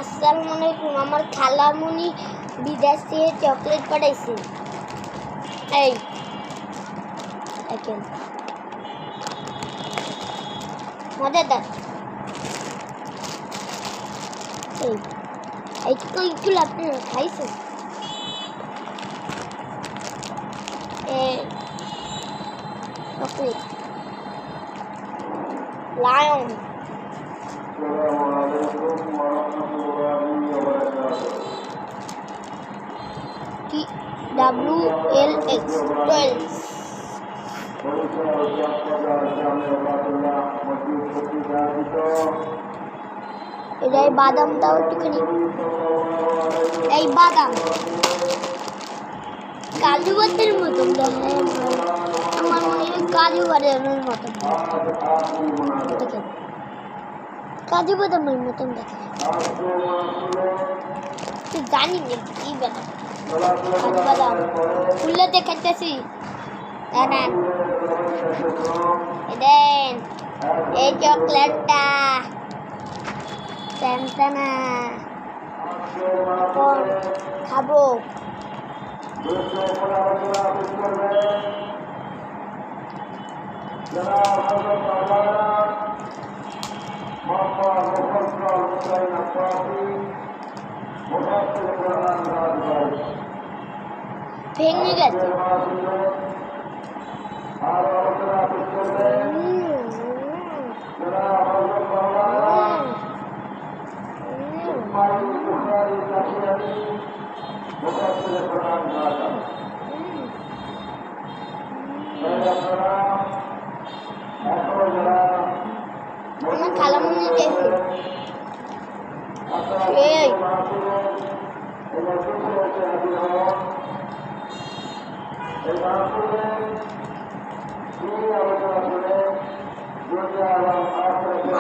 আসসালামু আলাইকুম। আমার খালামুনি বিদেশ থেকে চকলেট পাঠাইছে। এই দেখেন মজাদার। এই এইগুলো আপনারা খাইছেন? চকলেট লায়ন WLX 12 এটাই বাদামটাও একটুখানি, এই বাদাম কাজু বাদামের মতন দেখে, আমার মনে হয় কাজু বাদামের মতন দেখেন, কাজু বাদামের মতন দেখে, জানি না কি বাদাম, কাজু বাদাম খুললে দেখাইতেছি। জানেন দেন এই চকলেটটা না খাবো। ভেঙে গেছে। আমার খালামুনি দেখুন, এই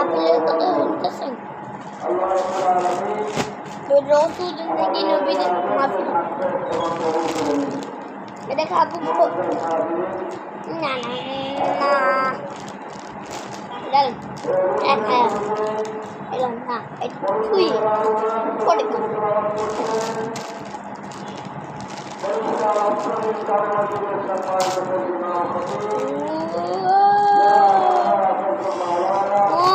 আপনার কথা শুনতেছেন? রসুল জিন্দগি নবীদের মাফি এটা খাবো না না না এলাম না, এটা ছুঁয়ে পড়ে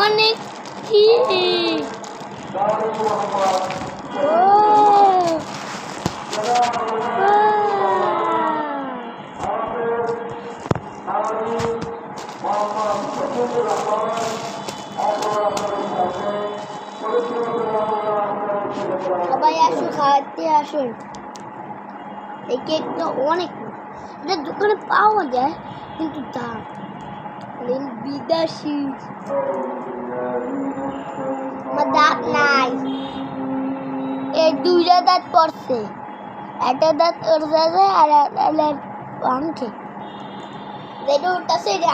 অনেক কি সবাই আসুন, খাওয়াতে আসুন। এই কেকটা অনেক, এটা দোকানে পাওয়া যায় কিন্তু দাম বিদেশি। আমার দাঁত নাই, এই দুইটা দাঁত পড়ছে, একটা দাঁত ওর দাঁতে আর ভাঙছে, যেটা উঠতেছে এটা